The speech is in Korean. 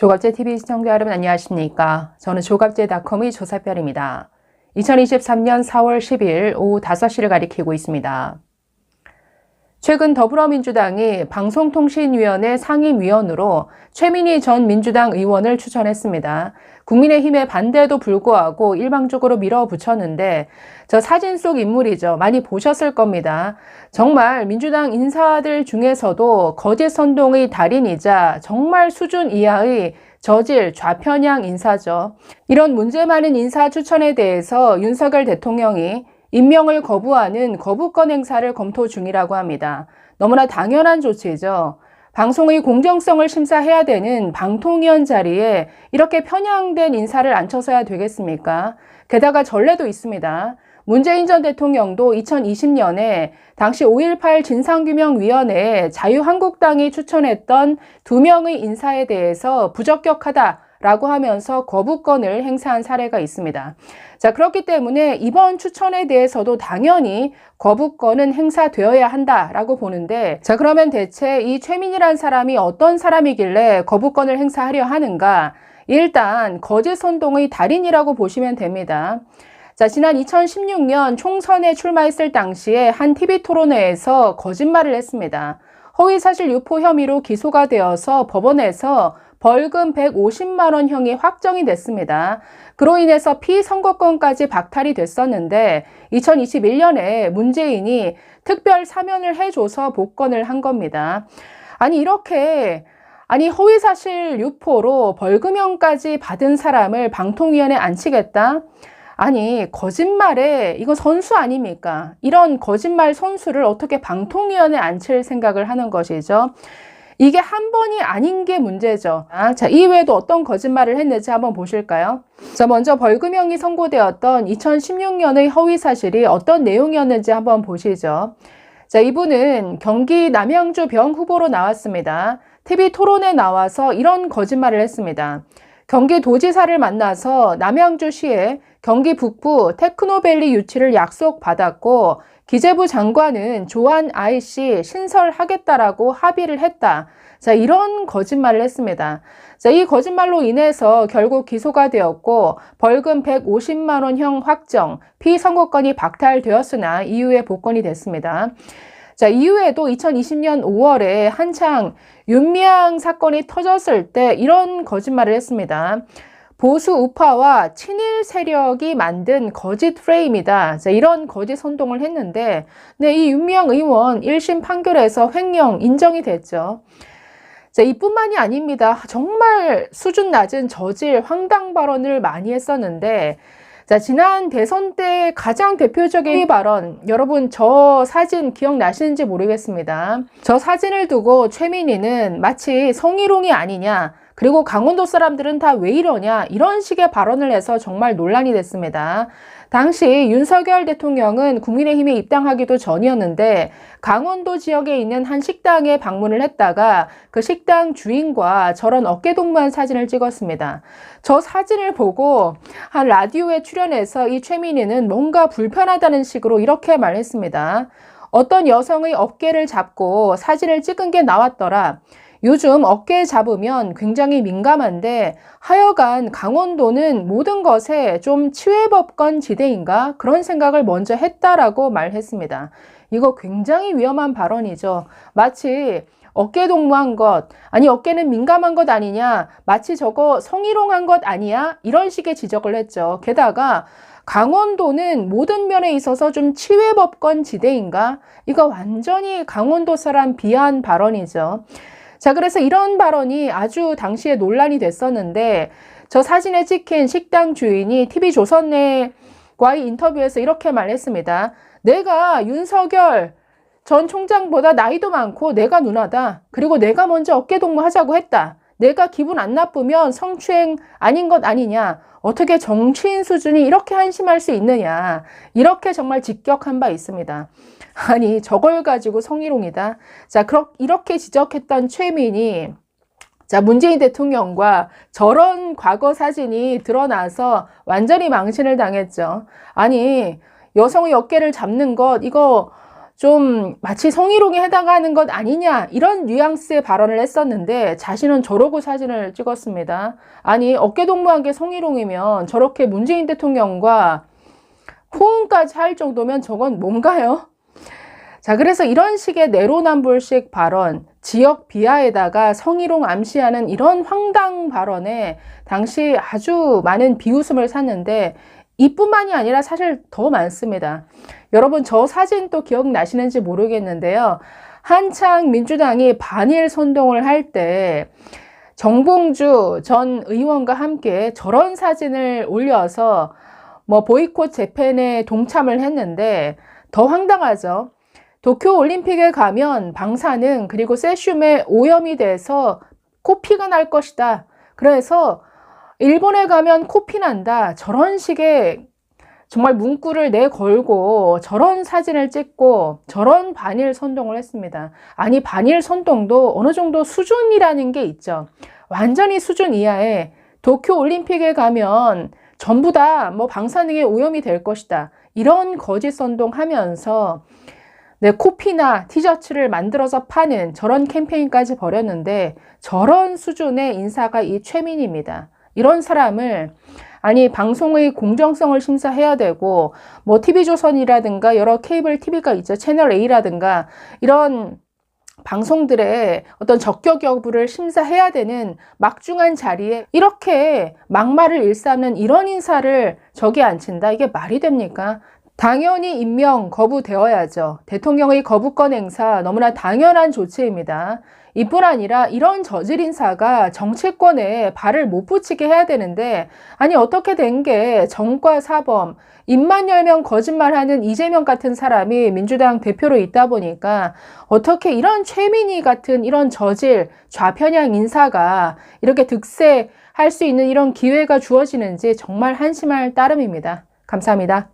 조갑제TV 시청자 여러분 안녕하십니까? 저는 조갑제닷컴의 조사별입니다. 2023년 4월 10일 오후 5시를 가리키고 있습니다. 최근 더불어민주당이 방송통신위원회 상임위원으로 최민희 전 민주당 의원을 추천했습니다. 국민의힘의 반대에도 불구하고 일방적으로 밀어붙였는데 저 사진 속 인물이죠. 많이 보셨을 겁니다. 정말 민주당 인사들 중에서도 거짓 선동의 달인이자 정말 수준 이하의 저질 좌편향 인사죠. 이런 문제 많은 인사 추천에 대해서 윤석열 대통령이 임명을 거부하는 거부권 행사를 검토 중이라고 합니다. 너무나 당연한 조치죠. 방송의 공정성을 심사해야 되는 방통위원 자리에 이렇게 편향된 인사를 앉혀서야 되겠습니까? 게다가 전례도 있습니다. 문재인 전 대통령도 2020년에 당시 5.18 진상규명위원회에 자유한국당이 추천했던 2명의 인사에 대해서 부적격하다라고 하면서 거부권을 행사한 사례가 있습니다. 자, 그렇기 때문에 이번 추천에 대해서도 당연히 거부권은 행사되어야 한다라고 보는데, 자, 그러면 대체 이 최민희란 사람이 어떤 사람이길래 거부권을 행사하려 하는가? 일단 거짓 선동의 달인이라고 보시면 됩니다. 자, 지난 2016년 총선에 출마했을 당시에 한 TV 토론회에서 거짓말을 했습니다. 허위사실 유포 혐의로 기소가 되어서 법원에서 벌금 150만 원형이 확정이 됐습니다. 그로 인해서 피선거권까지 박탈이 됐었는데 2021년에 문재인이 특별 사면을 해줘서 복권을 한 겁니다. 이렇게 허위사실 유포로 벌금형까지 받은 사람을 방통위원회에 앉히겠다? 거짓말에 이거 선수 아닙니까? 이런 거짓말 선수를 어떻게 방통위원회에 앉힐 생각을 하는 것이죠. 이게 한 번이 아닌 게 문제죠. 자, 이외에도 어떤 거짓말을 했는지 한번 보실까요? 자, 먼저 벌금형이 선고되었던 2016년의 허위사실이 어떤 내용이었는지 한번 보시죠. 자, 이분은 경기 남양주 병 후보로 나왔습니다. TV 토론에 나와서 이런 거짓말을 했습니다. 경기도지사를 만나서 남양주시에 경기 북부 테크노밸리 유치를 약속받았고 기재부 장관은 조한 IC 신설하겠다라고 합의를 했다. 자, 이런 거짓말을 했습니다. 자, 이 거짓말로 인해서 결국 기소가 되었고 벌금 150만 원형 확정, 피선거권이 박탈되었으나 이후에 복권이 됐습니다. 자, 이후에도 2020년 5월에 한창 윤미향 사건이 터졌을 때 이런 거짓말을 했습니다. 보수 우파와 친일 세력이 만든 거짓 프레임이다. 자, 이런 거짓 선동을 했는데, 네, 이 윤미향 의원 1심 판결에서 횡령 인정이 됐죠. 자, 이뿐만이 아닙니다. 정말 수준 낮은 저질 황당 발언을 많이 했었는데, 자, 지난 대선 때 가장 대표적인 발언, 여러분 저 사진 기억나시는지 모르겠습니다. 저 사진을 두고 최민희는 마치 성희롱이 아니냐, 그리고 강원도 사람들은 다 왜 이러냐, 이런 식의 발언을 해서 정말 논란이 됐습니다. 당시 윤석열 대통령은 국민의힘에 입당하기도 전이었는데 강원도 지역에 있는 한 식당에 방문을 했다가 그 식당 주인과 저런 어깨동무한 사진을 찍었습니다. 저 사진을 보고 한 라디오에 출연해서 이 최민희는 뭔가 불편하다는 식으로 이렇게 말했습니다. 어떤 여성의 어깨를 잡고 사진을 찍은 게 나왔더라. 요즘 어깨 잡으면 굉장히 민감한데 하여간 강원도는 모든 것에 좀 치외법권 지대인가? 그런 생각을 먼저 했다라고 말했습니다. 이거 굉장히 위험한 발언이죠. 마치 어깨 동무한 것, 어깨는 민감한 것 아니냐? 마치 저거 성희롱한 것 아니야? 이런 식의 지적을 했죠. 게다가 강원도는 모든 면에 있어서 좀 치외법권 지대인가? 이거 완전히 강원도 사람 비하한 발언이죠. 자, 그래서 이런 발언이 아주 당시에 논란이 됐었는데 저 사진에 찍힌 식당 주인이 TV조선과의 인터뷰에서 이렇게 말했습니다. 내가 윤석열 전 총장보다 나이도 많고 내가 누나다. 그리고 내가 먼저 어깨동무 하자고 했다. 내가 기분 안 나쁘면 성추행 아닌 것 아니냐. 어떻게 정치인 수준이 이렇게 한심할 수 있느냐. 이렇게 정말 직격한 바 있습니다. 저걸 가지고 성희롱이다. 자, 이렇게 지적했던 최민희. 자, 문재인 대통령과 저런 과거 사진이 드러나서 완전히 망신을 당했죠. 여성의 어깨를 잡는 것, 이거 좀 마치 성희롱에 해당하는 것 아니냐 이런 뉘앙스의 발언을 했었는데 자신은 저러고 사진을 찍었습니다. 아니 어깨동무한 게 성희롱이면 저렇게 문재인 대통령과 호응까지 할 정도면 저건 뭔가요? 자, 그래서 이런 식의 내로남불식 발언, 지역 비하에다가 성희롱 암시하는 이런 황당 발언에 당시 아주 많은 비웃음을 샀는데 이뿐만이 아니라 사실 더 많습니다. 여러분 저 사진 또 기억나시는지 모르겠는데요. 한창 민주당이 반일 선동을 할 때 정봉주 전 의원과 함께 저런 사진을 올려서 뭐 보이콧 재팬에 동참을 했는데 더 황당하죠. 도쿄올림픽에 가면 방사능 그리고 세슘에 오염이 돼서 코피가 날 것이다. 그래서 일본에 가면 코피 난다. 저런 식의 정말 문구를 내걸고 저런 사진을 찍고 저런 반일 선동을 했습니다. 아니 반일 선동도 어느 정도 수준이라는 게 있죠. 완전히 수준 이하에 도쿄올림픽에 가면 전부 다 뭐 방사능에 오염이 될 것이다. 이런 거짓 선동하면서 네, 코피나 티셔츠를 만들어서 파는 저런 캠페인까지 벌였는데 저런 수준의 인사가 이 최민희입니다. 이런 사람을 아니 방송의 공정성을 심사해야 되고 뭐 TV조선이라든가 여러 케이블 TV가 있죠. 채널 A라든가 이런 방송들의 어떤 적격 여부를 심사해야 되는 막중한 자리에 이렇게 막말을 일삼는 이런 인사를 저기 앉힌다. 이게 말이 됩니까? 당연히 임명 거부되어야죠. 대통령의 거부권 행사 너무나 당연한 조치입니다. 이뿐 아니라 이런 저질 인사가 정치권에 발을 못 붙이게 해야 되는데 아니 어떻게 된 게 정과 사범, 입만 열면 거짓말하는 이재명 같은 사람이 민주당 대표로 있다 보니까 어떻게 이런 최민희 같은 이런 저질 좌편향 인사가 이렇게 득세할 수 있는 이런 기회가 주어지는지 정말 한심할 따름입니다. 감사합니다.